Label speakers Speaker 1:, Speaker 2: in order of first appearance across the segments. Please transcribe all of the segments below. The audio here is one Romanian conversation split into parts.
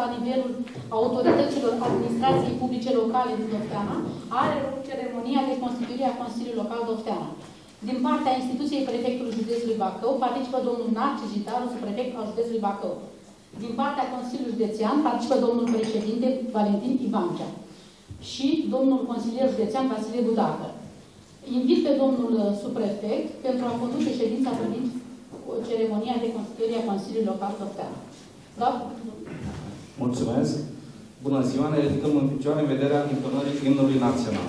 Speaker 1: la nivelul autorităților administrației publice locale din Dofteana, are loc ceremonia de constituire a Consiliului Local Dofteana. Din partea instituției prefectului județului Bacău participă domnul Narcis Gitaru, subprefect al județului Bacău. Din partea Consiliului Județean participă domnul președinte Valentin Ivancea și domnul consilier județean Vasile Budacă. Invit pe domnul subprefect pentru a conduce ședința privind ceremonia de constituire a Consiliului Local Dofteana. Da?
Speaker 2: Mulțumesc. Bună ziua, ne ridicăm în picioare în vederea intonării imnului național.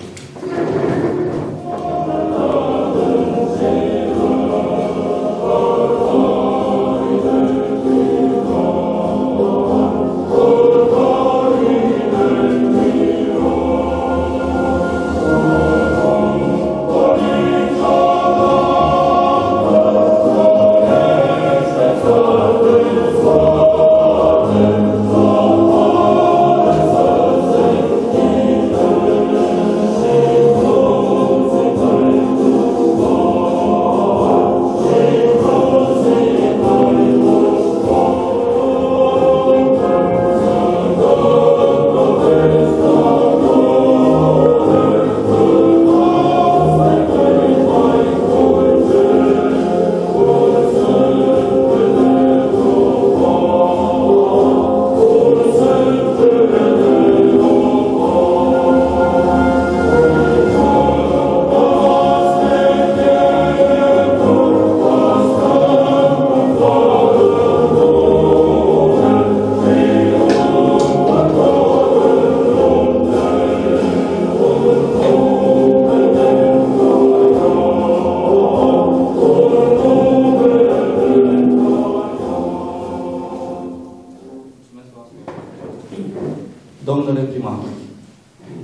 Speaker 2: Domnule primar,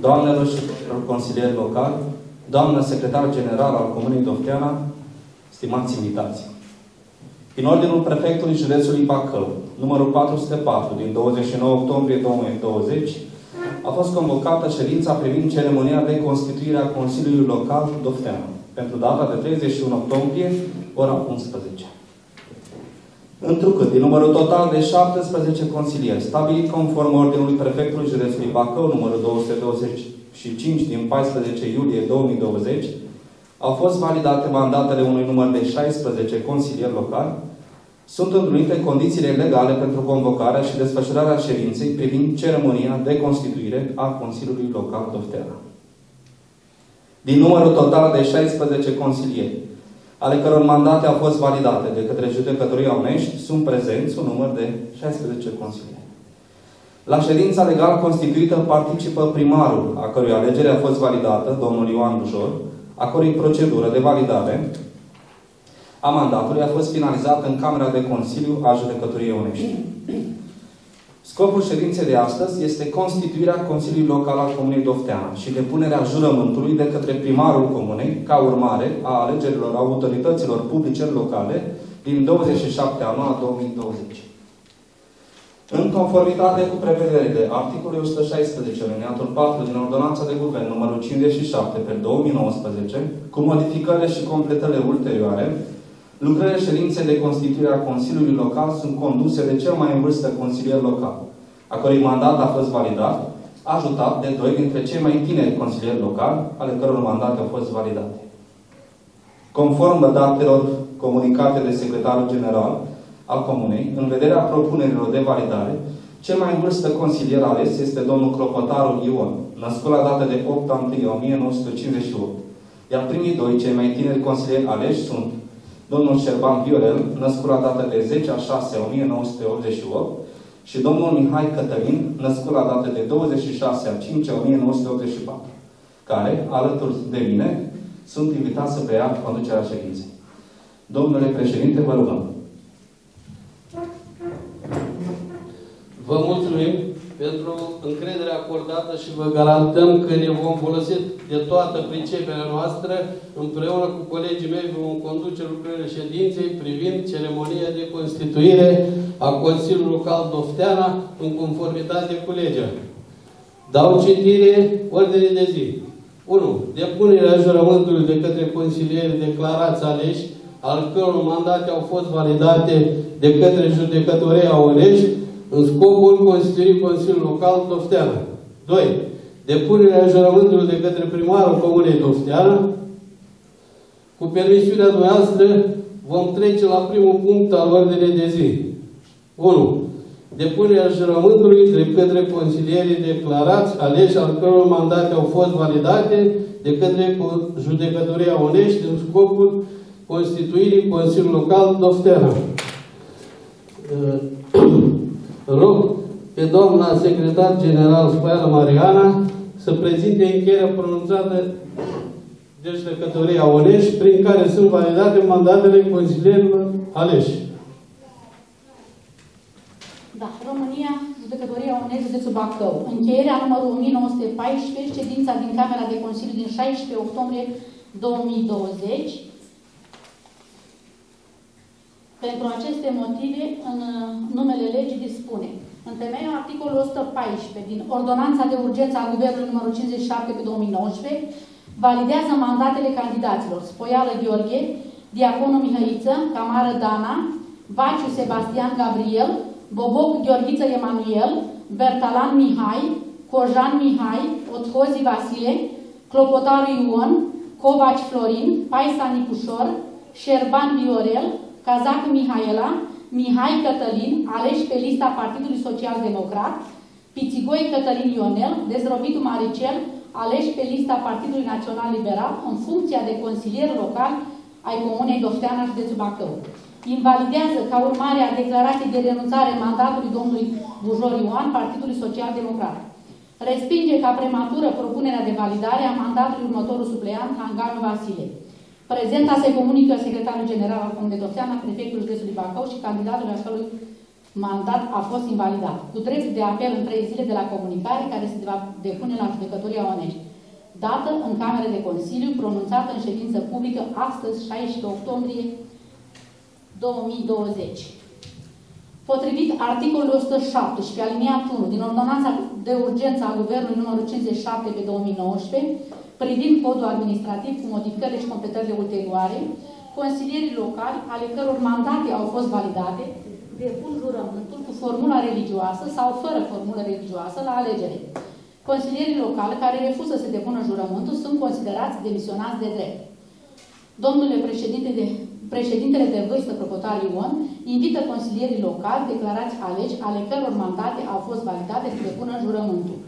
Speaker 2: doamnelor și domnilor consilieri locali, doamnă secretar general al Comunei Dofteana, stimați invitați. Prin ordinul prefectului județului Bacău, numărul 404 din 29 octombrie 2020, a fost convocată ședința privind ceremonia de constituire a Consiliului Local Dofteana, pentru data de 31 octombrie, ora 11. Întrucât, din numărul total de 17 consilieri, stabilit conform ordinului prefectului județului Bacău, numărul 225 din 14 iulie 2020, au fost validate mandatele unui număr de 16 consilieri locali, sunt întrunite condițiile legale pentru convocarea și desfășurarea ședinței privind ceremonia de constituire a Consiliului Local Dofteana. Din numărul total de 16 consilieri, ale căror mandate au fost validate de către Judecătoria Onești, sunt prezenți un număr de 16 consilieri. La ședința legal constituită participă primarul, a cărui alegere a fost validată, domnul Ioan Bujor, a cărui procedură de validare a mandatului a fost finalizată în Camera de Consiliu a Judecătoriei Onești. Scopul ședinței de astăzi este constituirea Consiliului Local al Comunei Dofteana și depunerea jurământului de către primarul Comunei, ca urmare a alegerilor autorităților publice locale din 27 ianuarie 2020. În conformitate cu prevederile articolului 116, alineatul 4 din Ordonanța de Guvern numărul 57 pe 2019, cu modificările și completările ulterioare, lucrările ședinței de constituire a Consiliului Local sunt conduse de cel mai în vârstă consilier local, a cărui mandat a fost validat, ajutat de doi dintre cei mai tineri consilieri locali, ale căror mandate au fost validate. Conform datelor comunicate de secretarul general al Comunei, în vederea propunerilor de validare, cel mai în vârstă consilier ales este domnul Clopotaru Ion, născut la dată de 8 aprilie 1958. Iar primii doi, cei mai tineri consilieri aleși sunt domnul Șerban Viorel, născut la dată de 10/6/1988, și domnul Mihai Cătălin, născut la dată de 26/5/1984, care, alături de mine, sunt invitați să preia conducerea ședinței. Domnule președinte, vă rugăm.
Speaker 3: Vă mulțumim pentru încrederea acordată și vă garantăm că ne vom folosi de toată priceperea noastră. Împreună cu colegii mei vom conduce lucrările ședinței privind ceremonia de constituire a Consiliului Local Dofteana în conformitate cu legea. Dau citire ordinii de zi. 1. Depunerea jurământului de către consilieri declarați aleși, al căror mandate au fost validate de către Judecătoria Onești, în scopul constituirii Consiliului Local Dofteana. 2. Depunerea jurământului de către primarul Comunei Dofteana. Cu permisiunea dumneavoastră, vom trece la primul punct al ordinei de zi. 1. Depunerea jurământului de către consilierii declarați, aleși, al căror mandate au fost validate de către Judecătoria Onești în scopul constituirii Consiliului Local Dofteana. Rog pe doamna secretar general Spoiană Mariana să prezinte încheierea pronunțată de Judecătoria Onești, prin care sunt validate mandatele consilierilor aleși.
Speaker 1: Da, România, Judecătoria Onești, județul Bacău. Încheierea numărul 1914, ședința din Camera de Consiliu din 16 octombrie 2020. Pentru aceste motive, în numele legii dispune. În temeiul articolul 114 din Ordonanța de Urgență a Guvernului numărul 57 pe 2019, validează mandatele candidaților Spoială Gheorghe, Diaconu Mihăiță, Camară Dana, Vaciu Sebastian Gabriel, Boboc Gheorghiță Emanuel, Bertalan Mihai, Cojan Mihai, Othozi Vasile, Clopotaru Ion, Covaci Florin, Paisa Nicușor, Șerban Viorel, Cazac Mihaela, Mihai Cătălin, aleși pe lista Partidului Social Democrat, Pițigoi Cătălin Ionel, Dezrobitu Maricel, aleși pe lista Partidului Național Liberal, în funcția de consilier local ai Comunei Dofteana, județul Bacău. Invalidează ca urmare a declarației de renunțare mandatului domnului Bujor Ioan, Partidului Social Democrat. Respinge ca prematură propunerea de validare a mandatului următorul supleant, Hanganu Vasile. Prezenta se comunică secretarul general al Comunei Dofteana, prefectul județului Bacău și candidatul al cărui mandat a fost invalidat, cu drept de apel în 3 zile de la comunicare, care se va depune la Judecătoria Onești. Dată în Camere de Consiliu, pronunțată în ședință publică astăzi, 16 octombrie 2020. Potrivit articolului 117, aliniat 1 din Ordonanța de Urgență a Guvernului numărul 57 pe 2019, privind codul administrativ cu modificările și completările ulterioare, consilierii locali, ale căror mandate au fost validate, depun jurământul cu formula religioasă sau fără formulă religioasă la alegere. Consilierii locali care refuză să depună jurământul sunt considerați demisionați de drept. Domnule președintele de vârstă, Clopotar Ion, invită consilierii locali declarați aleși, ale căror mandate au fost validate, să depună jurământul.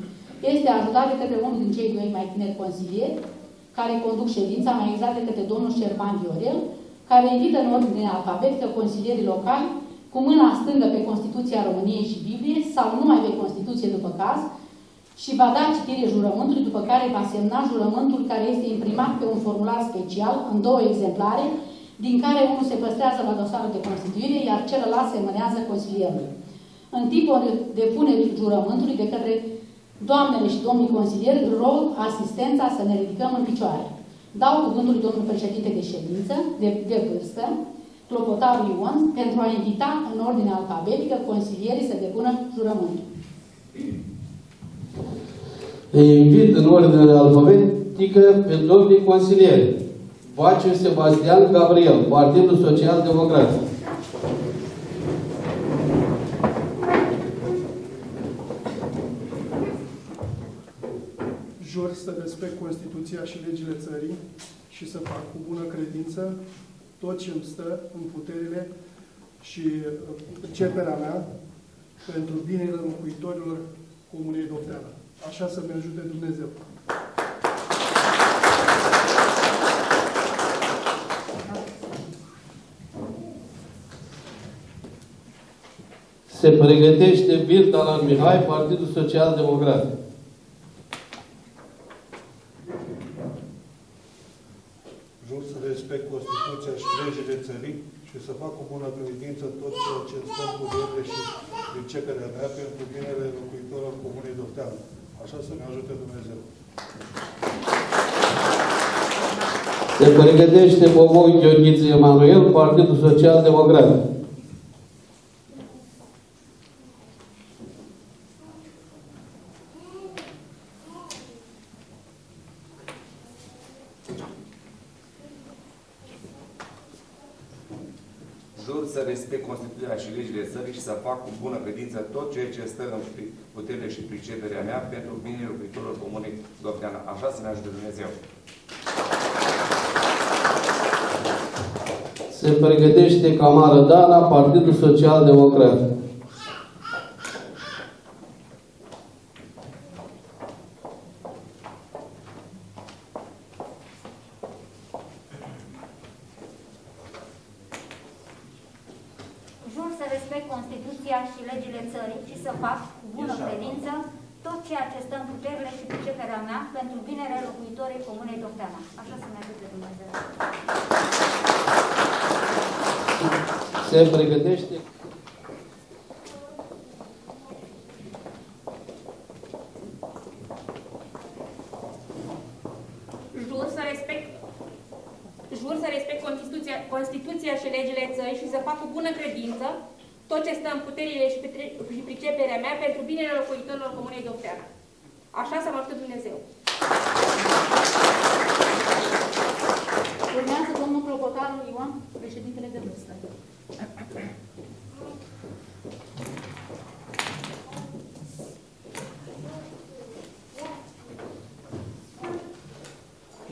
Speaker 1: Este ajutat de către unul din cei 2 mai tineri consilieri, care conduc ședința, mai exact de către domnul Șerban Viorel, care invită în ordine alfabetică consilierii locali cu mâna stângă pe Constituția României și Biblie sau numai pe Constituție după caz și va da citire jurământului, după care va semna jurământul care este imprimat pe un formular special în 2 exemplare, din care unul se păstrează la dosarul de constituire, iar celălalt semănează consilierului. În timpul depunerii jurământului de către doamnele și domnii consilieri, rog asistența să ne ridicăm în picioare. Dau cuvântul lui domnul președinte de ședință, de vârstă, Clopotaru Ion, pentru a invita în ordine alfabetică consilierii să depună jurământul.
Speaker 3: Îi invit în ordine alfabetică pe domnii consilieri. Vaciu Sebastian Gabriel, Partidul Social Democrat.
Speaker 4: Jur să respect Constituția și legile țării și să fac cu bună credință tot ce îmi stă în puterile și începerea mea pentru binele locuitorilor Comunei Dofteana. Așa să-mi ajute Dumnezeu.
Speaker 3: Se pregătește Bertalan Mihai, Partidul Social Democrat.
Speaker 5: Jur să respect Constituția și legile țării și să fac cu bună credință tot ceea ce stă în putere și priceperea mea pentru binele locuitorilor Comunei Dofteana. Așa să ne ajute Dumnezeu.
Speaker 3: Se pregătește Boboc Gheorghiță Emanuel, Partidul Social Democrat.
Speaker 6: Jur să respect Constituția și legile țării și să fac cu bună credință tot ceea ce stă în puterile și priceperea mea pentru binele locuitorilor Comunei Dofteana. Așa să ne ajute Dumnezeu.
Speaker 3: Se pregătește Camară Dana, Partidul Social Democrat.
Speaker 7: Jur să respect Constituția și legile țării și să fac cu bună credință tot ceea ce stă în puterile și priceperea mea pentru binele locuitorii Comunei Dofteana. Așa să-mi ajute Dumnezeu.
Speaker 3: Se pregătește
Speaker 8: Jur să respect Constituția și legile țării și să fac cu bună credință tot ce stă în puterile și priceperea mea pentru binele locuitorilor Comunei Dofteana. Așa să mă ajute Dumnezeu.
Speaker 1: Urmează domnul Clopotaru Ioan, președintele de vârstă.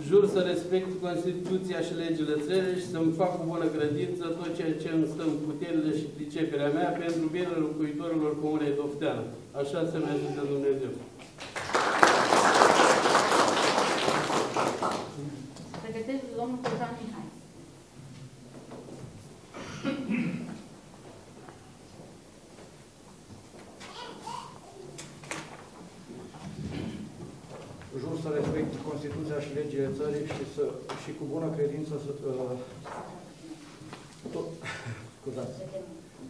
Speaker 3: Jur să respect Constituția și legile țării și să-mi fac cu bună credință tot ceea ce îmi stă în puterile și priceperea mea pentru binele locuitorilor Comunei Dofteana. Așa să-mi ajute Dumnezeu.
Speaker 1: Pregătesc domnul Cojan Mihai.
Speaker 9: Jur să respect Constituția și legile țării și cu bună credință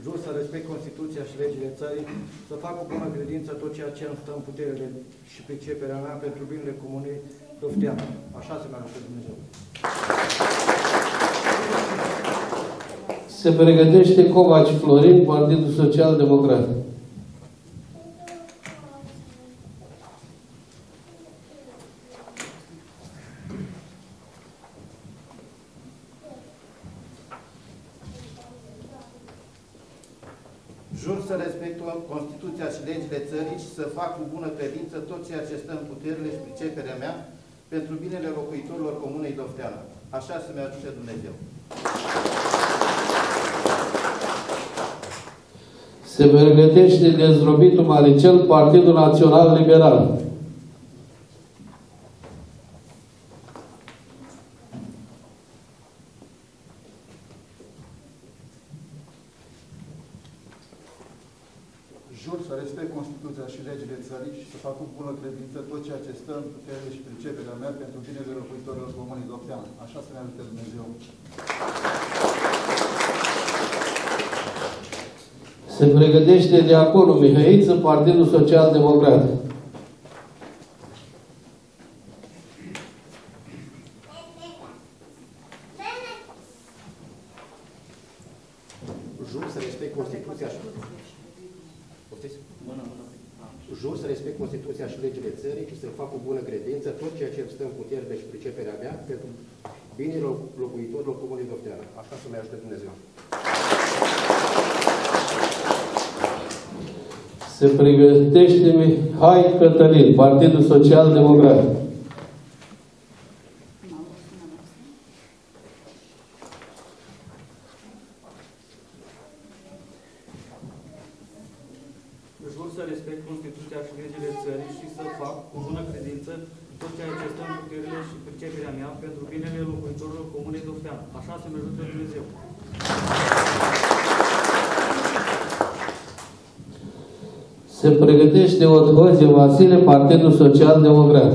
Speaker 9: Jur să respect Constituția și legile țării, să fac cu bună credință tot ceea ce îmi stă în puterile și priceperea mea pentru binele Comunei Dofteana. Așa se-mi ajute Dumnezeu.
Speaker 3: Se pregătește Covaci Florin, Partidul Social Democrat.
Speaker 10: Jur să respect Constituția și legile țării și să fac cu bună credință tot ceea ce stă în puterile și priceperea mea pentru binele locuitorilor Comunei Dofteana. Așa să-mi ajute Dumnezeu.
Speaker 3: Se pregătește Dezrobitul Maricel, Partidul Național Liberal.
Speaker 5: Jur să respect Constituția și legile țării și să fac cu bună credință tot ceea ce stă în putere și priceperea mea pentru binele locuitorilor Comunei Dofteana. Așa să ne ajute Dumnezeu.
Speaker 3: Se pregătește Diaconul Mihăiță, Partidul Social Democrat.
Speaker 10: Jur să respect Constituția și Jur să respect Constituția și legile țării și să fac cu bună credință tot ceea ce îmi stă în puterile și priceperea mea pentru binele locuitorilor Comunei Dofteana. Așa să-mi ajute Dumnezeu.
Speaker 3: Se pregătește Mihai Cătălin, Partidul Social Democrat.
Speaker 9: Jur să respect Constituția și legile țării și să fac cu bună credință tot ceea ce stă în puterile și priceperea mea pentru binele locuitorilor Comunei Dofteana. Așa să-mi ajute Dumnezeu.
Speaker 3: Se pregătește Odhozie Vasile, Partidul Social Democrat.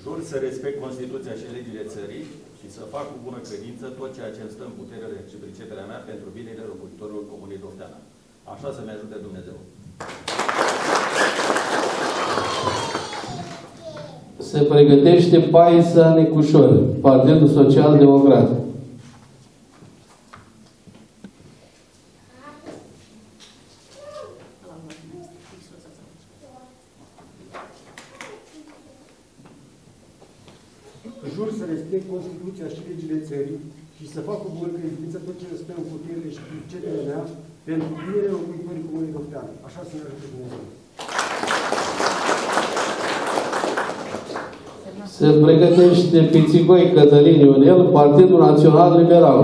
Speaker 6: Jur să respect Constituția și legile țării și să fac cu bună credință tot ceea ce îmi stă în puterile și priceperea mea pentru binele locuitorilor Comunei Dofteana. Așa să-mi ajute Dumnezeu.
Speaker 3: Se pregătește Paisa Nicușor, Partidul Social Democrat.
Speaker 11: respect Constituția și legile țării și să fac cu bună credință tot ce stă în puterile și priceperea mea pentru binele locuitorii Comunei Dofteana. Așa să ne ajute Dumnezeu.
Speaker 3: Se pregătește Pițigoi Cătălin Ionel, Partidul Național Liberal.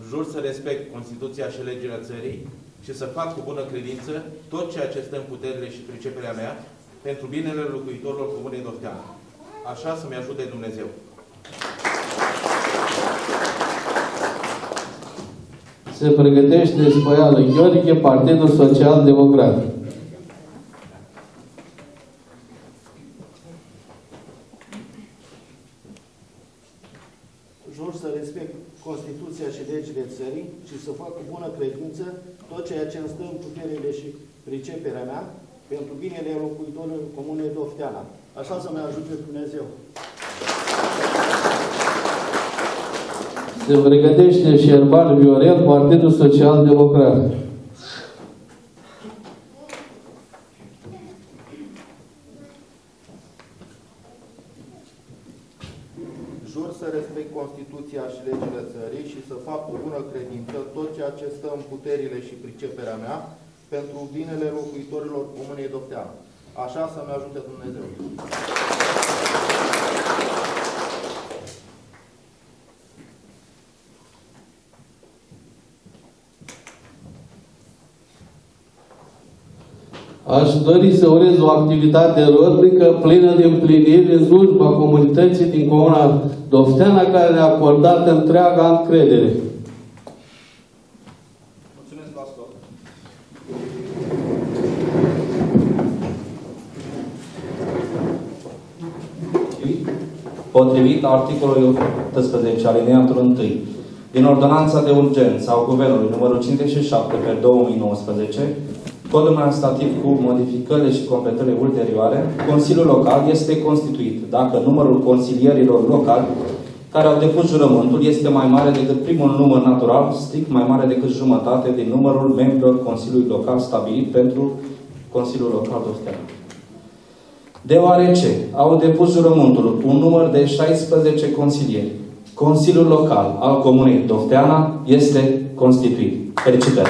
Speaker 12: Jur să respect Constituția și legile țării și să fac cu bună credință tot ceea ce stă în puterile și priceperea mea pentru binele locuitorilor Comunei Dofteana. Așa să-mi ajute Dumnezeu.
Speaker 3: Se pregătește Spăială Gheorghe, Partidul Social Democrat.
Speaker 10: Jur să respect Constituția și legile țării și să fac cu bună credință tot ceea ce îmi stă în puterile și priceperea mea pentru binele locuitorilor Comunei Dofteana. Așa să-mi ajute Dumnezeu.
Speaker 3: Se pregătește Șerban Viorel, Partidul Social Democrat.
Speaker 10: Jur să respect Constituția și legile țării și să fac cu bună credință tot ceea ce stă în puterile și priceperea mea pentru binele locuitorilor Comunei Dofteana. Așa să-mi ajute Dumnezeu.
Speaker 3: Aș dori să urez o activitate rodnică plină de împliniri în slujba comunității din Comuna Dofteana, care ne-a acordat întreaga încredere.
Speaker 2: Mulțumesc, pastor. Potrivit articolului 18 alineatul 1 din Ordonanța de Urgență a Guvernului numărul 57 pe 2019, Codul administrativ cu modificările și completările ulterioare, Consiliul Local este constituit dacă numărul consilierilor locali care au depus jurământul este mai mare decât primul număr natural, strict mai mare decât jumătate din numărul membrilor Consiliului Local stabilit pentru Consiliul Local Dofteana. Deoarece au depus jurământul un număr de 16 consilieri, Consiliul Local al Comunei Dofteana este constituit. Felicitări!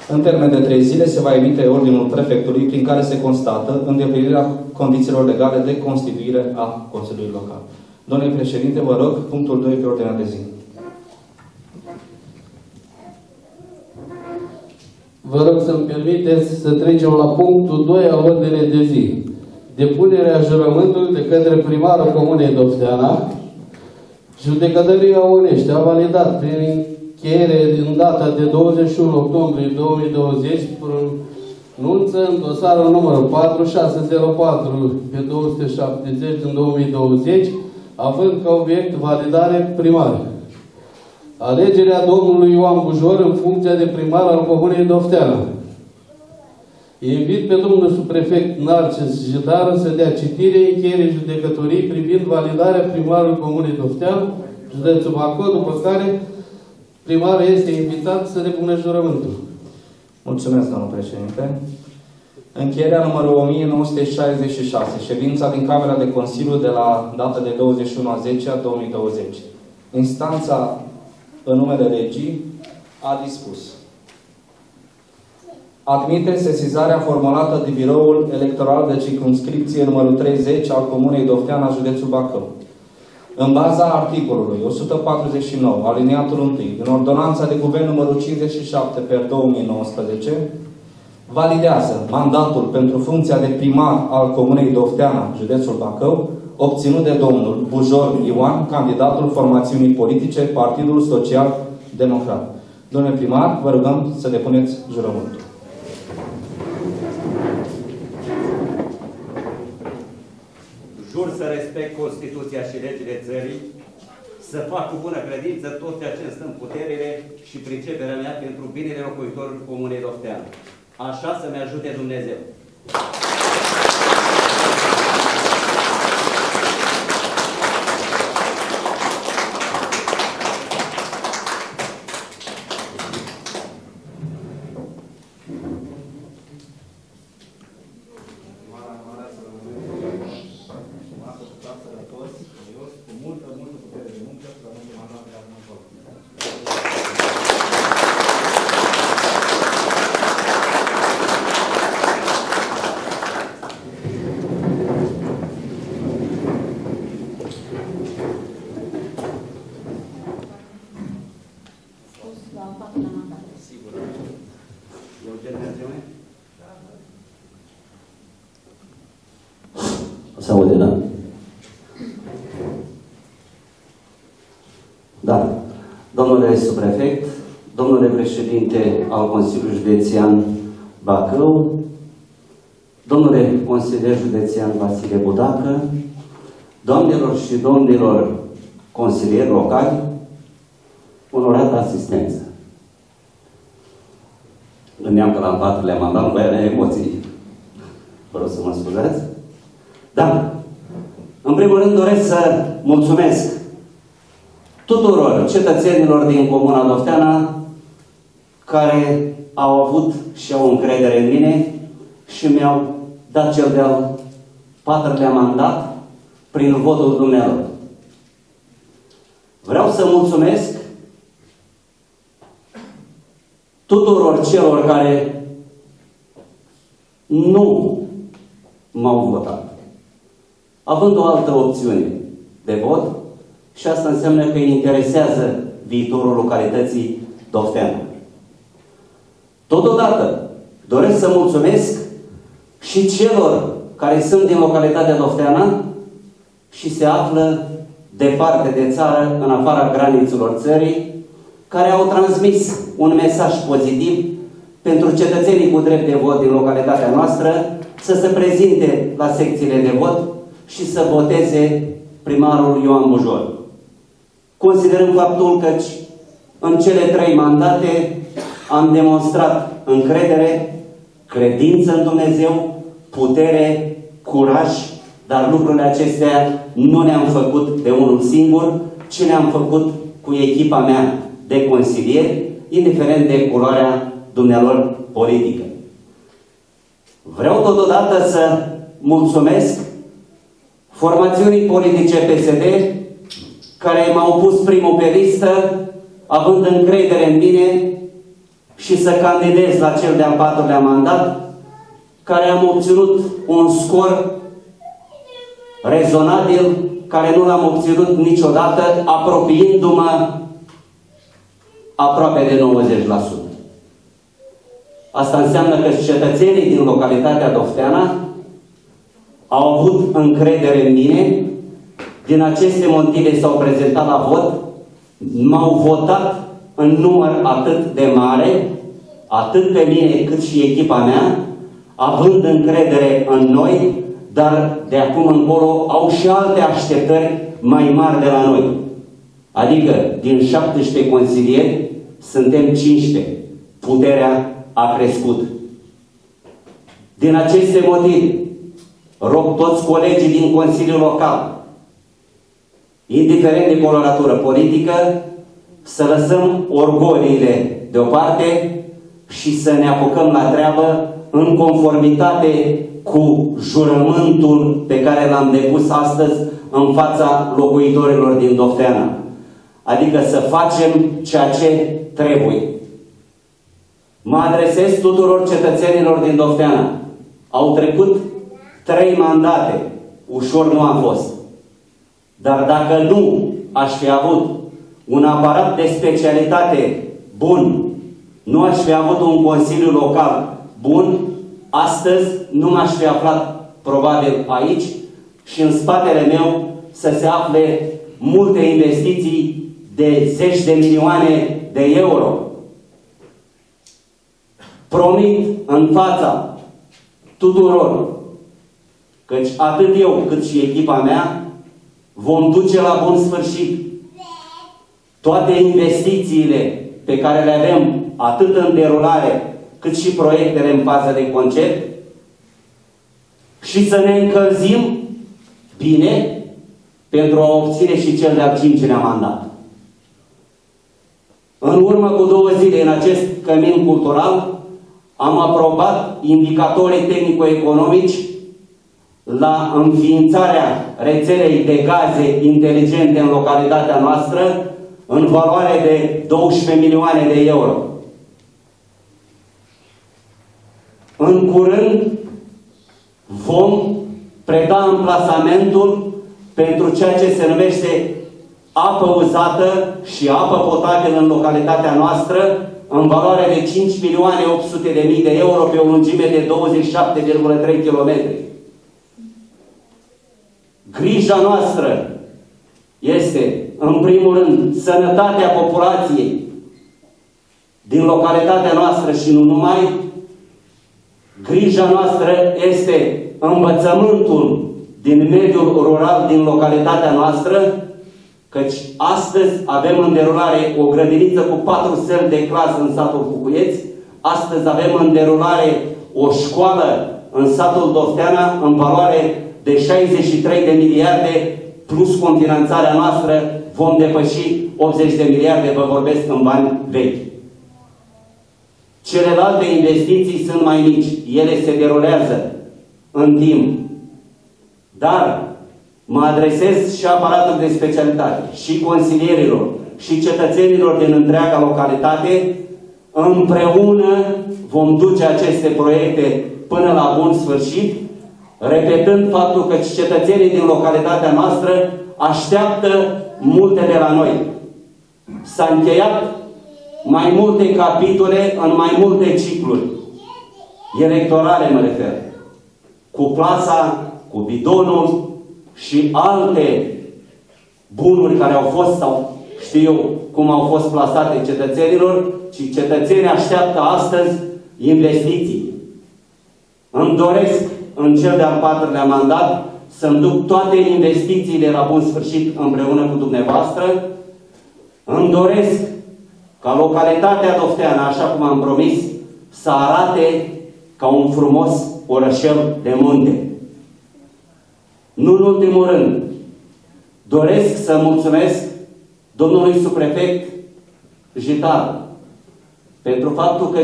Speaker 2: În termen de 3 zile se va emite ordinul prefectului prin care se constată îndeplinirea condițiilor legale de constituire a Consiliului Local. Domnule președinte, vă rog, punctul 2 pe ordinea de zi.
Speaker 3: Vă rog să-mi permiteți să trecem la punctul 2 al ordinei de zi. Depunerea jurământului de către primarul Comunei Dofteana. Judecătoria Onești a validat prin încheiere din data de 21 octombrie 2020 pronunță în dosarul numărul 4604 pe 270 din 2020, având ca obiect validare primară. Alegerea domnului Ioan Bujor în funcția de primar al Comunei Dofteana. Invit pe domnul subprefect Narcis Jidară să dea citire încheierii judecătorii privind validarea primarului Comunei Dofteana, județul Bacău, după care primarul este invitat să depună jurământul.
Speaker 2: Mulțumesc, domnul președinte. Încheierea numărul 1966, ședința din Camera de Consiliu de la data de 21/10/2020. Instanța, în numele legii, a dispus: admite sesizarea formulată de Biroul Electoral de Circumscripție numărul 30 al Comunei Dofteana, județul Bacău. În baza articolului 149, aliniatul 1, din Ordonanța de Guvern numărul 57 pe 2019, validează mandatul pentru funcția de primar al Comunei Dofteana, județul Bacău, obținut de domnul Bujor Ioan, candidatul formațiunii politice Partidul Social Democrat. Domnule primar, vă rugăm să depuneți jurământul.
Speaker 6: Jur să respect Constituția și legile țării, să fac cu bună credință tot ceea ce stă în puterile și priceperea mea pentru binele locuitorilor Comunei Dofteana. Așa să-mi ajute Dumnezeu.
Speaker 12: serios, cu multă putere de muncă, să rămân de mandat de acum încolo.
Speaker 6: Sigur. Eugen Mergeme?
Speaker 13: Se aude, da? Da. Domnule subprefect, domnule președinte al Consiliului Județean Bacău, domnule consilier județean Vasile Budacă, doamnelor și domnilor consilieri locali, onorată asistență. Gândeam că la 4-lea mandat, nu avea emoții. Vă rog să mă scuzați. Da. În primul rând doresc să mulțumesc tuturor cetățenilor din Comuna Dofteana care au avut și au încredere în mine și mi-au dat cel de-al 4-lea mandat prin votul dumnealor. Vreau să mulțumesc tuturor celor care nu m-au votat, având o altă opțiune de vot, și asta înseamnă că îi interesează viitorul localității Dofteana. Totodată, doresc să mulțumesc și celor care sunt din localitatea Dofteana și se află departe de țară, în afara granițelor țării, care au transmis un mesaj pozitiv pentru cetățenii cu drept de vot din localitatea noastră să se prezinte la secțiile de vot și să voteze primarul Ioan Bujor. Considerăm faptul că în cele 3 mandate am demonstrat încredere, credință în Dumnezeu, putere, curaj, dar lucrurile acestea nu le-am făcut de unul singur, ci le-am făcut cu echipa mea de consilieri, indiferent de culoarea dumnealor politică. Vreau totodată să mulțumesc formațiunii politice PSD, care m-au pus primul pe listă, având încredere în mine și să candidez la cel de-al 4-lea mandat, care am obținut un scor rezonabil, care nu l-am obținut niciodată, apropiindu-mă aproape de 90%. Asta înseamnă că cetățenii din localitatea Dofteana au avut încredere în mine, din aceste motive s-au prezentat la vot, m-au votat în număr atât de mare, atât pe mine cât și echipa mea, având încredere în noi, dar de acum încolo au și alte așteptări mai mari de la noi. Adică, din 17 consilieri, suntem 15. Puterea a crescut. Din aceste motive, rog toți colegii din Consiliul Local, indiferent de coloratură politică, să lăsăm orgoliile deoparte și să ne apucăm la treabă în conformitate cu jurământul pe care l-am depus astăzi în fața locuitorilor din Dofteana. Adică să facem ceea ce trebuie. Mă adresez tuturor cetățenilor din Dofteana. Au trecut 3 mandate. Ușor nu a fost. Dar dacă nu aș fi avut un aparat de specialitate bun, nu aș fi avut un consiliu local bun, astăzi nu m-aș fi aflat probabil aici și în spatele meu să se afle multe investiții de 10 de milioane de euro. Promit în fața tuturor, căci atât eu cât și echipa mea vom duce la bun sfârșit toate investițiile pe care le avem atât în derulare cât și proiectele în fază de concept și să ne încălzim bine pentru a obține și cel de-al 5-lea mandat. În urmă cu 2 zile, în acest cămin cultural, am aprobat indicatorii tehnico-economici la înființarea rețelei de gaze inteligente în localitatea noastră în valoare de 12 milioane de euro. În curând vom preda amplasamentul pentru ceea ce se numește apă uzată și apă potabilă în localitatea noastră în valoare de 5.800.000 de euro pe o lungime de 27,3 km. Grija noastră este, în primul rând, sănătatea populației din localitatea noastră și nu numai. Grija noastră este învățământul din mediul rural din localitatea noastră, căci astăzi avem în derulare o grădiniță cu 4 săli de clasă în satul Cucuieți, astăzi avem în derulare o școală în satul Dofteana în valoare de 63 de miliarde, plus confinanțarea noastră vom depăși 80 de miliarde, vă vorbesc în bani vechi. Celelalte investiții sunt mai mici, ele se derulează în timp. Dar mă adresez și aparatul de specialitate, și consilierilor, și cetățenilor din întreaga localitate. Împreună vom duce aceste proiecte până la bun sfârșit, repetând faptul că cetățenii din localitatea noastră așteaptă multe de la noi. S-a încheiat mai multe capitole în mai multe cicluri electorale, mă refer, cu plasa, cu bidonul și alte bunuri care au fost, sau știu eu cum au fost plasate cetățenilor, ci cetățenii așteaptă astăzi investiții. Îmi doresc, în cel de-al 4-lea mandat, să-mi duc toate investițiile la bun sfârșit împreună cu dumneavoastră. Îmi doresc ca localitatea Dofteana, așa cum am promis, să arate ca un frumos orășel de munte. Nu în ultimul rând, doresc să mulțumesc domnului subprefect Jitar pentru faptul că,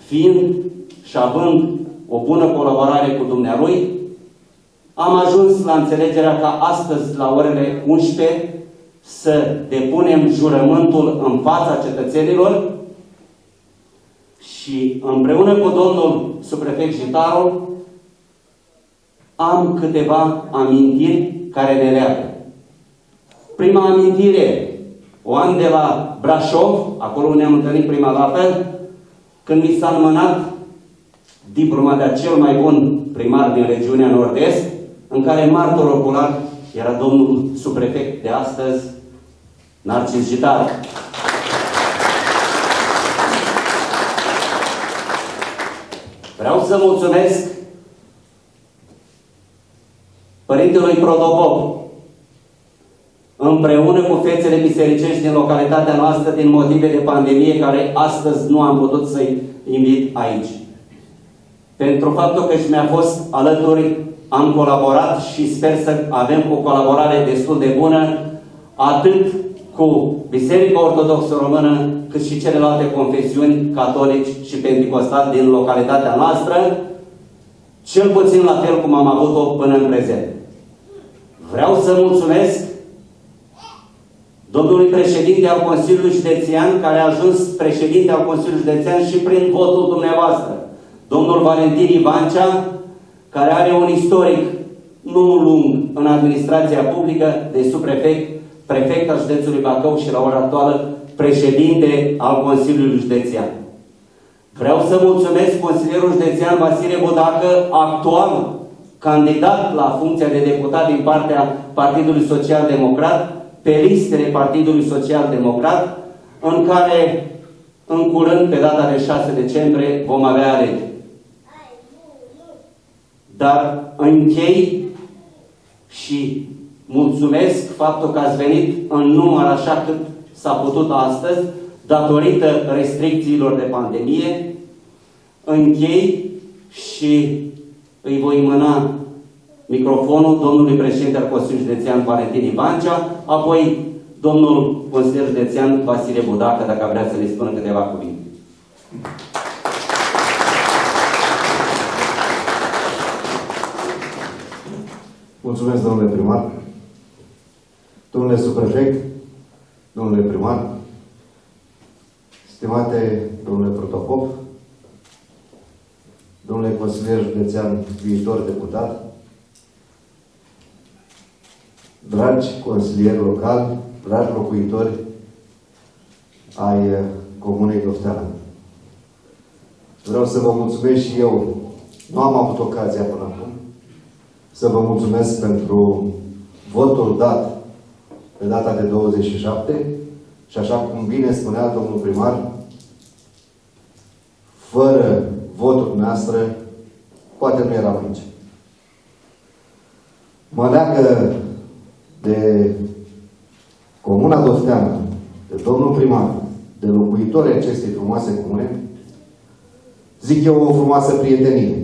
Speaker 13: fiind și având o bună colaborare cu dumnealui, am ajuns la înțelegerea ca astăzi, la orele 11, să depunem jurământul în fața cetățenilor și împreună cu domnul subprefect Jitarul am câteva amintiri care ne leagă. Prima amintire o am de la Brașov, acolo unde ne-am întâlnit prima dată, când mi s-a înmânat diploma de cel mai bun primar din regiunea Nord-Est, în care martor ocular era domnul subprefect de astăzi, Narcis Jitar. Vreau să mulțumesc părintelui Protopop, împreună cu fețele bisericești din localitatea noastră, din motive de pandemie, care astăzi nu am putut să-i invit aici. Pentru faptul că și mi-a fost alături, am colaborat și sper să avem o colaborare destul de bună, atât cu Biserica Ortodoxă Română, cât și celelalte confesiuni catolici și penticostali din localitatea noastră, cel puțin la fel cum am avut-o până în prezent. Vreau să mulțumesc domnului președinte al Consiliului Județean, care a ajuns președinte al Consiliului Județean și prin votul dumneavoastră, domnul Valentin Ivancea, care are un istoric nu lung în administrația publică, de subprefect, prefect al județului Bacău și la ora actuală președinte al Consiliului Județean. Vreau să mulțumesc consilierul județean Vasile Budacă, actual candidat la funcția de deputat din partea Partidului Social Democrat, pe listele Partidului Social Democrat, în care în curând, pe data de 6 decembrie, vom avea alegeri. Dar închei și mulțumesc faptul că ați venit în număr așa cât s-a putut astăzi, datorită restricțiilor de pandemie. Închei și îi voi mâna microfonul domnului președinte al Consiliului Județean Valentin Ivancea, apoi domnul consilier județean Vasile Budacă, dacă vrea să ne spună câteva cuvinte.
Speaker 14: Mulțumesc, domnule primar. Domnule subprefect, domnule primar, stimate domnule protopop, domnule consilier județean, viitor deputat, dragi consilieri locali, dragi locuitori ai Comunei Dofteana. Vreau să vă mulțumesc și eu, nu am avut ocazia până acum, să vă mulțumesc pentru votul dat pe data de 27 și așa cum bine spunea domnul primar, fără votul noastră, poate nu eram aici. Mă leagă de Comuna Dofteana, de domnul primar, de locuitorii acestei frumoase comune, zic eu o frumoasă prietenie.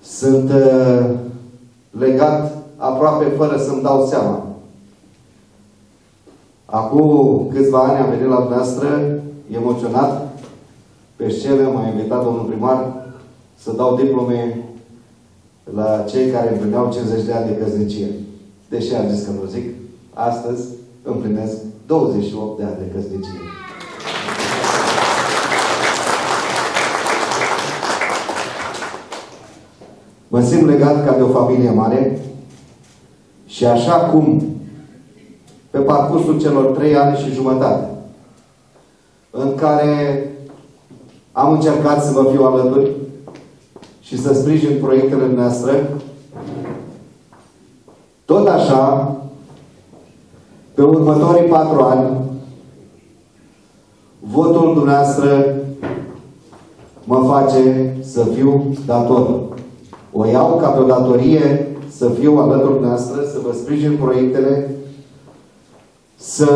Speaker 14: Sunt legat aproape fără să-mi dau seama. Acum câțiva ani am venit la dumneavoastră emoționat. Pe scenă m-a invitat domnul primar să dau diplome la cei care împlineau 50 de ani de căsnicie. Deși am zis că nu zic, astăzi împlinesc 28 de ani de căsnicie. Mă simt legat ca de o familie mare și așa cum pe parcursul celor 3 ani și jumătate în care am încercat să vă fiu alături și să sprijin proiectele noastre, tot așa, pe următorii 4 ani, votul dumneavoastră mă face să fiu dator. O iau ca pe o datorie să fiu alături dumneavoastră, să vă sprijin proiectele, să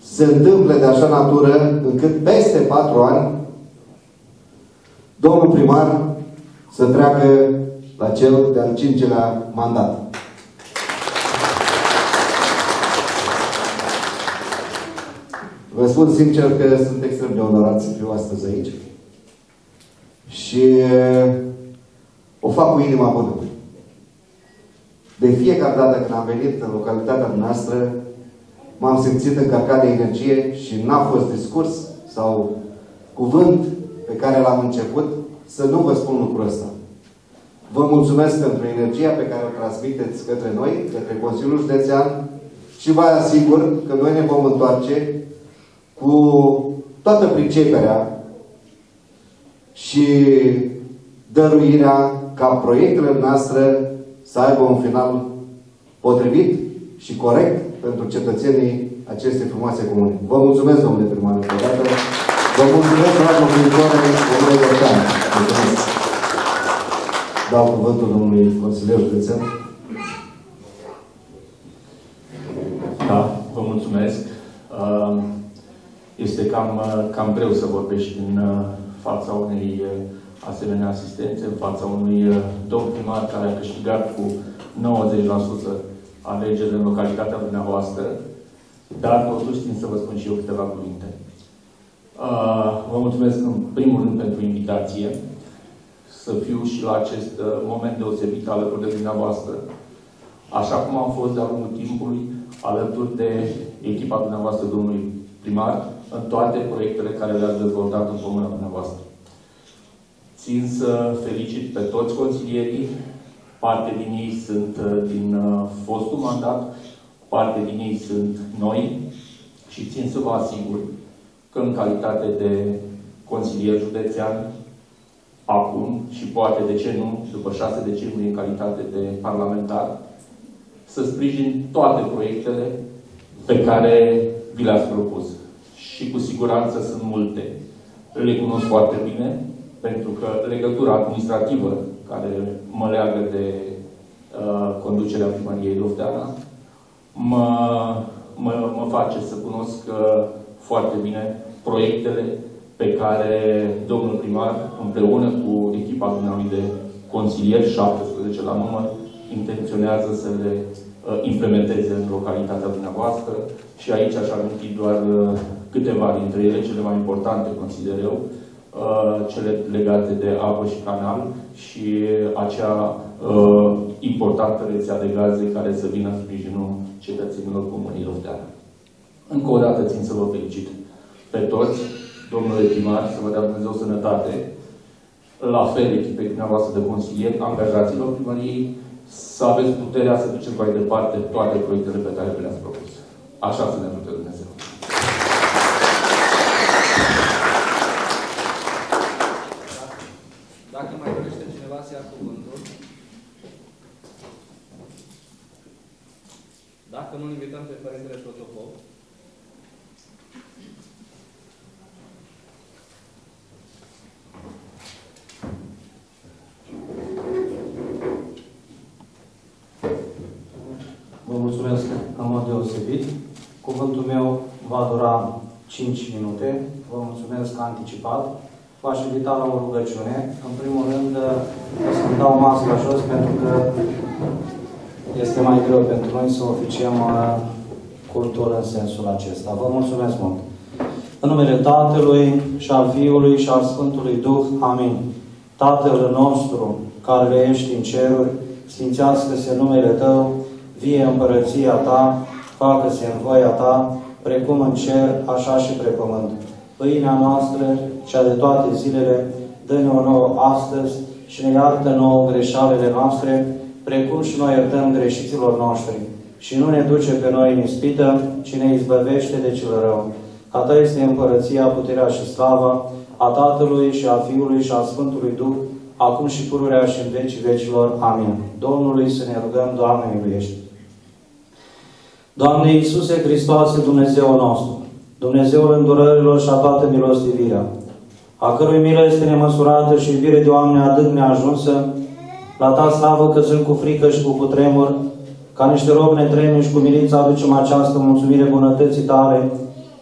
Speaker 14: se întâmple de așa natură încât peste 4 ani domnul primar să treacă la cel de-al 5-lea mandat. Vă spun sincer că sunt extrem de onorat să fiu astăzi aici și o fac cu inima bună. De fiecare dată când am venit în localitatea noastră, m-am simțit încărcat de energie și n-a fost discurs sau cuvânt pe care l-am început să nu vă spun lucrul ăsta. Vă mulțumesc pentru energia pe care o transmiteți către noi, către Consiliul Județean și vă asigur că noi ne vom întoarce cu toată priceperea și dăruirea ca proiectele noastre să aibă un final potrivit și corect pentru cetățenii acestei frumoase comune. Vă mulțumesc, domnule primar, încă o dată. Vă mulțumesc, dragi locuitori, domnule Dofteana. Mulțumesc. Dau cuvântul domnului consilier județean.
Speaker 15: Da, vă mulțumesc. Este cam greu să vorbești în fața unei asemenea asistențe, în fața unui domn primar care a câștigat cu 90% alegeri în localitatea dumneavoastră, dar totuși țin să vă spun și eu câteva cuvinte. Vă mulțumesc în primul rând pentru invitație, să fiu și la acest moment deosebit alături de dumneavoastră, așa cum am fost de-a lungul timpului alături de echipa dumneavoastră, domnului primar, în toate proiectele care le-ați dezvoltat în comuna dumneavoastră. Țin să felicit pe toți consilierii, parte din ei sunt din fostul mandat, parte din ei sunt noi și țin să vă asigur că în calitate de consilier județean, acum și poate de ce nu, după 6 decenii în calitate de parlamentar, să sprijin toate proiectele pe care vi le-ați propus. Și cu siguranță sunt multe. Le cunosc foarte bine, pentru că legătura administrativă care mă leagă de conducerea primăriei Dofteana mă face să cunosc foarte bine proiectele pe care domnul primar, împreună cu echipa dumneavoastră de consilieri, 17 la număr, intenționează să le implementeze în localitatea dumneavoastră. Și aici aș aminti doar câteva dintre ele, cele mai importante, consider eu. cele legate de apă și canal și acea importantă rețea de gaze care să vină în sprijinul cetățenilor Comunei Dofteana. Încă o dată țin să vă felicit pe toți, domnule primar, să vă dea Dumnezeu sănătate, la fel echipei dumneavoastră de consilieri, angajaților primăriei, să aveți puterea să duceți mai departe toate proiectele pe care le-ați propus. Așa să ne ajute Dumnezeu.
Speaker 9: Dacă mai dorește cineva să ia cuvântul, dacă nu invităm pe Părintele Protopop,
Speaker 16: vă mulțumesc în mod deosebit. Cuvântul meu va dura 5 minute. Vă mulțumesc anticipat. V-aș invita la o rugăciune. În primul rând, să-mi dau masca jos, pentru că este mai greu pentru noi să oficiem cultură în sensul acesta. Vă mulțumesc mult. În numele Tatălui și al Fiului și al Sfântului Duh. Amin. Tatăl nostru, care ești în ceruri, sfințească-se numele Tău, vie împărăția Ta, facă-se în voia Ta, precum în cer, așa și pe pământ. Pâinea noastră, cea de toate zilele, dă-ne-o nouă astăzi și ne iartă nouă greșalele noastre, precum și noi iertăm greșiților noștri. Și nu ne duce pe noi în ispită, ci ne izbăvește de cel rău. A Ta este împărăția, puterea și slava a Tatălui și a Fiului și a Sfântului Duh, acum și pururea și în vecii vecilor. Amin. Domnului să ne rugăm. Doamne, miluiește! Doamne Iisuse Hristoase, Dumnezeu nostru, Dumnezeul îndurărilor și a toată milostivirea, a cărui milă este nemăsurată și iubire de oameni adânc neajunsă, la Ta slavă căzând cu frică și cu cutremur, ca niște robi netremni și cu milință aducem această mulțumire bunătății Tale,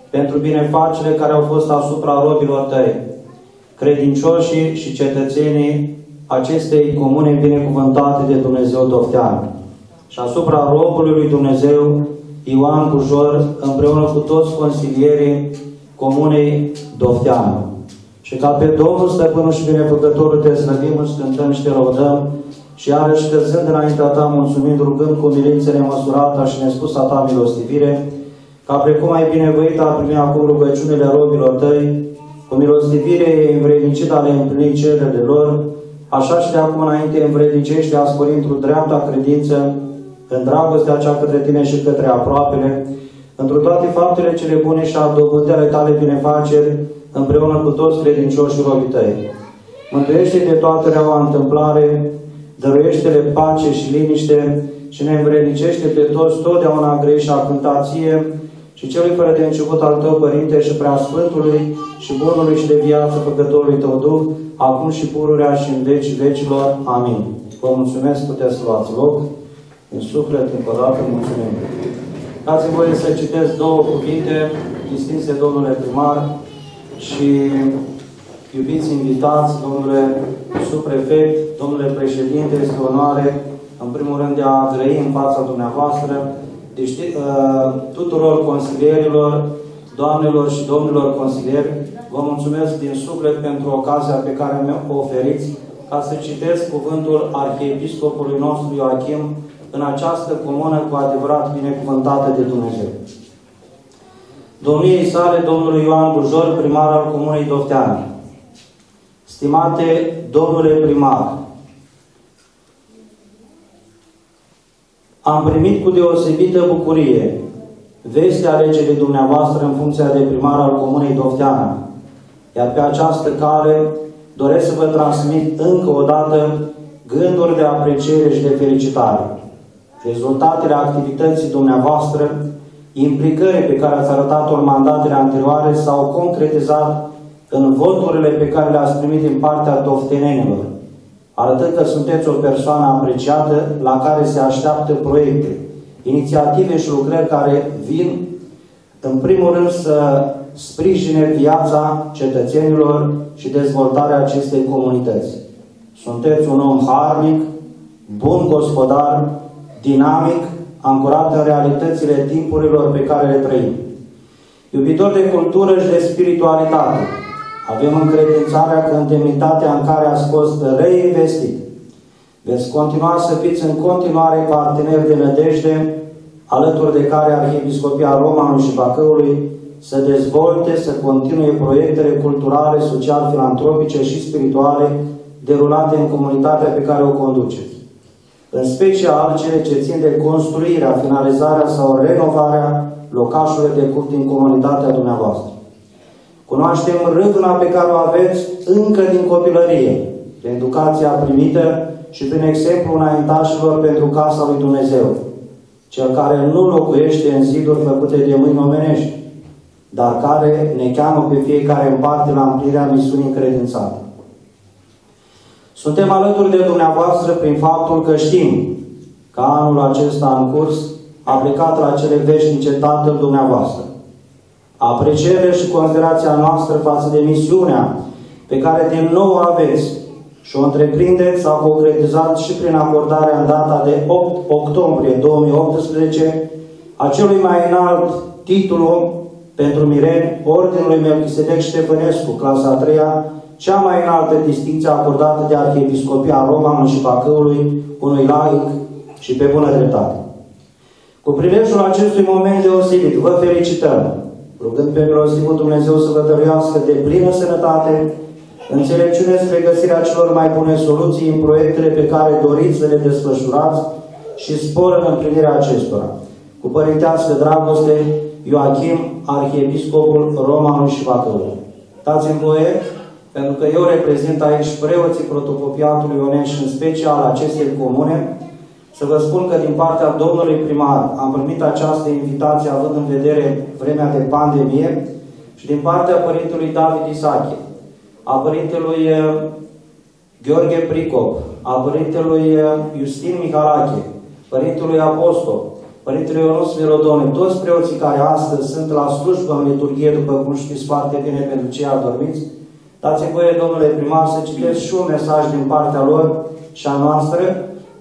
Speaker 16: pentru binefacele care au fost asupra robilor Tăi, credincioșii și cetățenii acestei comune binecuvântate de Dumnezeu Doftean, și asupra robului lui Dumnezeu, Ioan Bujor, împreună cu toți consilierii Comunei Dofteană. Și ca pe Domnul Stăpânul și Binefăcătorul Te slăvim, îți cântăm și Te laudăm, și iarăși căzând înaintea Ta, mulțumind, rugând cu milință nemăsurată și nespusă Ta milostivire, ca precum ai binevoit a primi acum rugăciunile robilor Tăi, cu milostivire e învrednicit a le împlini cererile lor, așa și de acum înainte învrednicește a spori într-o dreapta credință, în dragostea cea către Tine și către aproapele, într-o toate faptele cele bune și a dobândele Tale binefaceri, împreună cu toți credincioșii robii Tăi. Mântuiește de toată reaua întâmplare, dăruiește-le pace și liniște și ne învrednicește pe toți totdeauna grei și a cânta Ție și celui fără de început al Tău, Părinte, și Preasfântului și Bunului și de viață Făcătorului Tău Duh, acum și pururea și în vecii vecilor. Amin. Vă mulțumesc, puteți să luați loc. În suflet, încă o dată, mulțumim. Dați-mi voie să citesc două cuvinte, distinse domnule primar și iubiți invitați, domnule subprefect, domnule președinte, este onoare, în primul rând, de a grăi în fața dumneavoastră, tuturor consilierilor, doamnelor și domnilor consilieri. Vă mulțumesc din suflet pentru ocazia pe care mi-o oferiți ca să citesc cuvântul arhiepiscopului nostru Ioachim în această comună cu adevărat binecuvântată de Dumnezeu. Domniei sale, domnului Ioan Bujor, primar al Comunei Dofteană. Stimate domnule primar, am primit cu deosebită bucurie vestea alegerii dumneavoastră în funcția de primar al Comunei Dofteană, iar pe această cale doresc să vă transmit încă o dată gânduri de apreciere și de felicitare. Rezultatele activității dumneavoastră, implicării pe care ați arătat-o în mandatele anterioare, s-au concretizat în voturile pe care le-ați primit din partea doftenenilor, arătând că sunteți o persoană apreciată la care se așteaptă proiecte, inițiative și lucrări care vin, în primul rând, să sprijine viața cetățenilor și dezvoltarea acestei comunități. Sunteți un om harnic, bun gospodar, dinamic, ancorat în realitățile timpurilor pe care le trăim. Iubitor de cultură și de spiritualitate, Avem încredințarea că în demnitatea în care ați fost reinvestit, veți continua să fiți în continuare parteneri de nădejde, alături de care Arhiepiscopia Romanului și Bacăului să dezvolte, să continue proiectele culturale, social-filantropice și spirituale derulate în comunitatea pe care o conduceți. În special cele ce țin de construirea, finalizarea sau renovarea locașului de cult din comunitatea dumneavoastră. Cunoaștem râvna pe care o aveți încă din copilărie, de educația primită și prin exemplu înaintașilor pentru casa lui Dumnezeu, cel care nu locuiește în ziduri făcute de mâini omenești, dar care ne cheamă pe fiecare în parte la împlinirea misiunii încredințate. Suntem alături de dumneavoastră prin faptul că știm că anul acesta în curs a plecat la cele veșnice Tatăl dumneavoastră. Aprecierea și considerația noastră față de misiunea pe care din nou o aveți și o întreprindeți s-a concretizat și prin acordarea în data de 8 octombrie 2018 a celui mai înalt titlu pentru mireni, Ordinului Melchisedec Ștefănescu, clasa a 3-a, cea mai înaltă distincție acordată de Arhiepiscopia Romanului și Bacăului unui laic și pe bună dreptate. Cu prilejul acestui moment deosebit, vă felicităm, rugând pe milostivul Dumnezeu să vă dăruiască de plină sănătate, înțelepciune spre găsirea celor mai bune soluții în proiectele pe care doriți să le desfășurați și spor în împlinirea acestora. Cu părintească dragoste, Ioachim, Arhiepiscopul Romanului și Bacăului. Dați-mi voie, pentru că eu reprezint aici preoții protopopiatului Ionești și în special acestei comune, să vă spun că din partea domnului primar am primit această invitație având în vedere vremea de pandemie și din partea părintelui David Isache, a părintelui Gheorghe Pricop, a părintelui Justin Mihalache, părintelui Apostol, părintele Ionuț Mirodone, toți preoții care astăzi sunt la slujbă în liturghie, după cum știți foarte bine pentru cei adormiți, dați-mi voie, domnule primar, să citesc și un mesaj din partea lor și a noastră,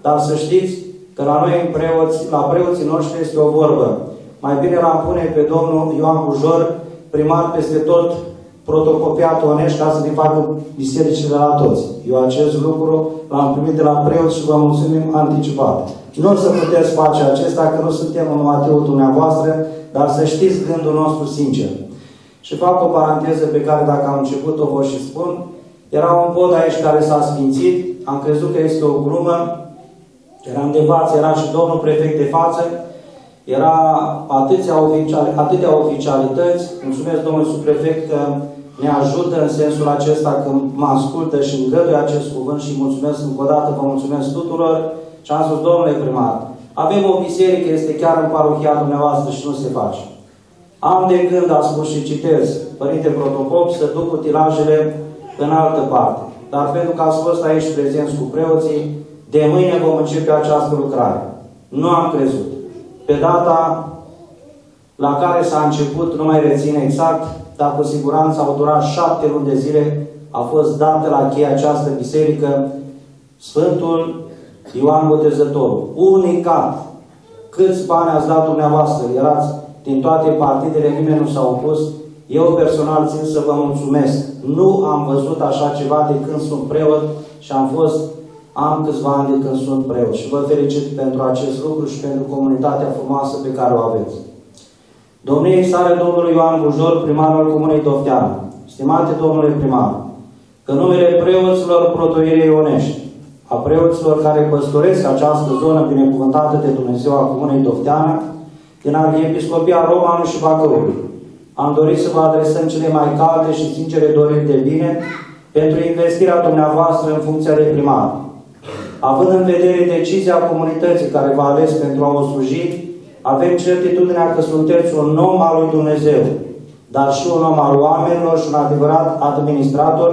Speaker 16: dar să știți că la noi, la preoții noștri, este o vorbă. Mai bine l-am pune pe domnul Ioan Bujor, primar peste tot protopopiatul Onești, ca să ne facă bisericile la toți. Eu acest lucru l-am primit de la preoți și vă mulțumim anticipat. Nu o să puteți face acesta, că nu suntem în motivul dumneavoastră, dar să știți gândul nostru sincer. Și fac o paranteză pe care, dacă am început, o vor și spun. Era un pod aici care s-a sfințit, am crezut că este o glumă, eram de față, era și domnul prefect de față, era atâtea oficialități. Mulțumesc domnului subprefect că ne ajută în sensul acesta când mă ascultă și îngăduie acest cuvânt și mulțumesc încă o dată, vă mulțumesc tuturor. Și am spus, domnule primar, avem o biserică, este chiar în parohia dumneavoastră și nu se face. Am de gând, a spus și citez, Părinte Protopop, să duc utilajele în altă parte. Dar pentru că ați fost aici prezenți cu preoții, de mâine vom începe această lucrare. Nu am crezut. Pe data la care s-a început, nu mai rețin exact, dar cu siguranță au durat 7 luni de zile, a fost dată la cheia această biserică Sfântul Ioan Botezătorul. Unicat. Câți bani ați dat dumneavoastră? Erați din toate partidele, nimeni nu s-a opus. Eu personal țin să vă mulțumesc. Nu am văzut așa ceva de când sunt preot și am câțiva ani de când sunt preot. Și vă felicit pentru acest lucru și pentru comunitatea frumoasă pe care o aveți. Domniei sale domnului Ioan Bujor, primarul Comunei Dofteană. Stimate domnule primar, în numele preoților protoieriei Ionești, a preoților care păstoresc această zonă binecuvântată de Dumnezeu a Comunei Dofteană, din Arhiepiscopia Romanului și Bacăului, am dorit să vă adresăm cele mai calde și sincere doriri de bine pentru investirea dumneavoastră în funcția de primar. Având în vedere decizia comunității care v-a ales pentru a o sluji, avem certitudinea că sunteți un om al lui Dumnezeu, dar și un om al oamenilor și un adevărat administrator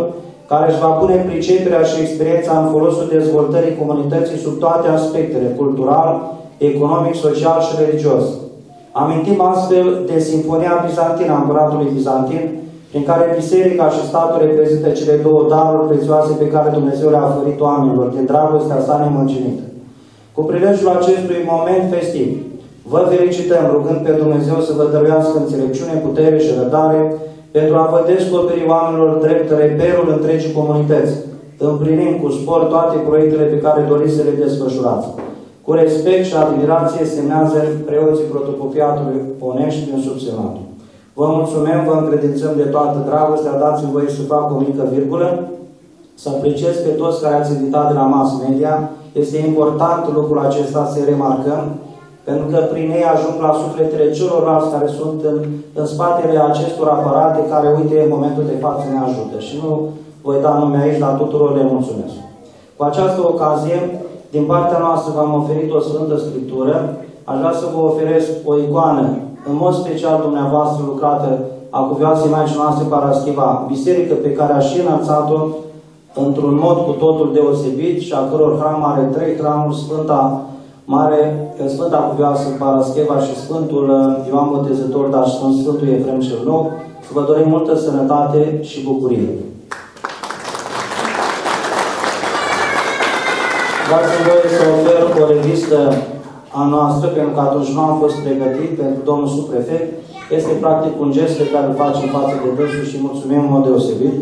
Speaker 16: care își va pune priceperea și experiența în folosul dezvoltării comunității sub toate aspectele, cultural, economic, social și religios. Amintim astfel de Sinfonia Bizantină a Împăratului Bizantin, prin care Biserica și statul reprezintă cele două daruri prețioase pe care Dumnezeu le-a oferit oamenilor, din dragostea sa nemărginită. Cu prilejul acestui moment festiv, vă felicităm rugând pe Dumnezeu să vă dăruiască înțelepciune, putere și răbdare pentru a vă descoperi oamenilor drept reperul întregii comunități, împlinim cu spor toate proiectele pe care doriți să le desfășurați. Cu respect și admirație semnează preoții protocopiatului Onești prin subsemnatul. Vă mulțumim, vă încredințăm de toată dragostea, dați-mi voie să fac o mică virgulă, să apreciez pe toți care ați invitat de la mass media. Este important lucrul acesta să remarcăm, pentru că prin ei ajung la sufletele celorlalți care sunt în spatele acestor aparate, care, uite, în momentul de față ne ajută. Și nu voi da nume aici, dar tuturor le mulțumesc. Cu această ocazie, din partea noastră v-am oferit o Sfântă Scriptură. Aș vrea să vă oferesc o icoană, în mod special dumneavoastră lucrată a Cuvioasei Maicii noastre Paraschiva, biserică pe care a și înălțat-o într-un mod cu totul deosebit și a căror hram are 3 hramuri, Sfânta Cuvioasă Paraschiva și Sfântul Ioan Botezător, dar și Sfântul Efrem cel Nou. Să vă dorim multă sănătate și bucurie. Dați-mi voie să ofer o revistă a noastră, pentru că atunci nu am fost pregătit pentru domnul subprefect. Este practic un gest pe care îl facem față de dânsul și mulțumim în mod deosebit.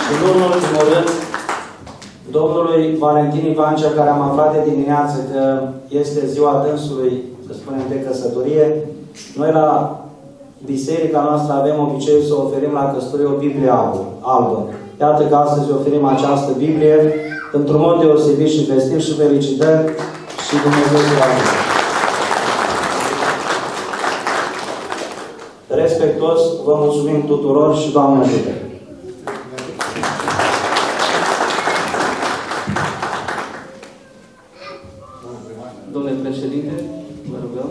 Speaker 16: Și nu în ultimul rând, domnului Valentin Ivancea, care am aflat de dimineață că este ziua dânsului, să spunem, de căsătorie. Noi la biserica noastră avem obiceiul să oferim la căsătorie o Biblie albă. Iată că astăzi oferim această Biblie într-un mod deosebit și festiv și felicitări și Dumnezeu să vă ajute. Respectos, vă mulțumim tuturor și Doamne ajută!
Speaker 3: Domnule președinte, vă rugăm.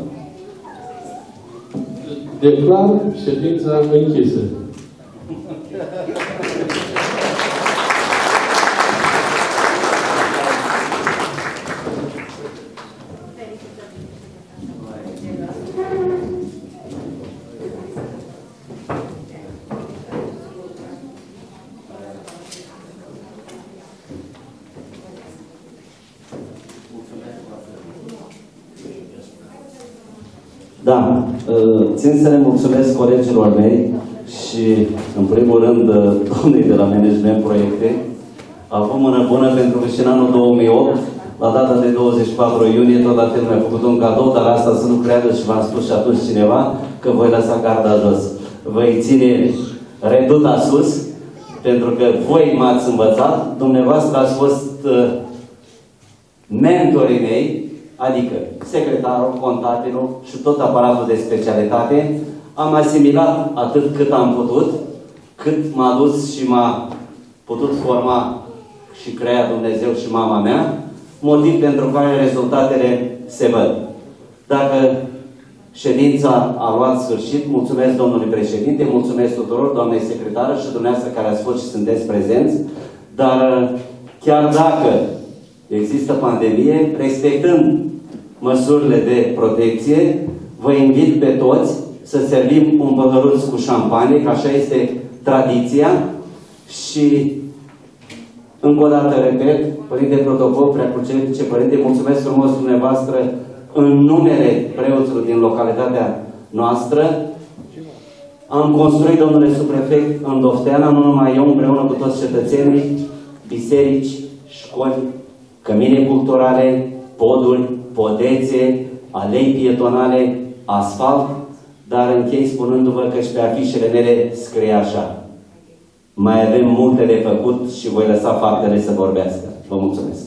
Speaker 3: Declar ședința închisă.
Speaker 13: Da, țin să le mulțumesc colegilor mei și, în primul rând, doamnei de la Management Proiecte. A avut mână bună pentru că și în anul 2008, la data de 24 iunie, tot la fel mi-a făcut un cadou, dar asta să nu creadă și v-am spus și atunci cineva că voi lăsa garda jos. Voi ține reduta sus, pentru că voi m-ați învățat, dumneavoastră ați fost mentorii mei, adică secretarul, contabilul și tot aparatul de specialitate. Am asimilat atât cât am putut, cât m-a dus și m-a putut forma și crea Dumnezeu și mama mea, motiv pentru care rezultatele se văd. Dacă ședința a luat sfârșit, mulțumesc domnului președinte, mulțumesc tuturor, doamnei secretară și dumneavoastră care ați fost și sunteți prezenți, dar chiar dacă există pandemie, respectând măsurile de protecție, vă invit pe toți să servim un păhăruț cu șampanie, că așa este tradiția. Și încă o dată repet, Părinte Protocol, Preacucernice Părinte, mulțumesc frumos dumneavoastră în numele preoților din localitatea noastră. Am construit, domnule subprefect, în Dofteana, nu numai eu, împreună cu toți cetățenii, biserici, școli, cămine culturale, poduri, podețe, alei pietonale, asfalt, dar închei spunându-vă că și pe afișele mele scrie așa: mai avem multe de făcut și voi lăsa faptele să vorbească. Vă mulțumesc!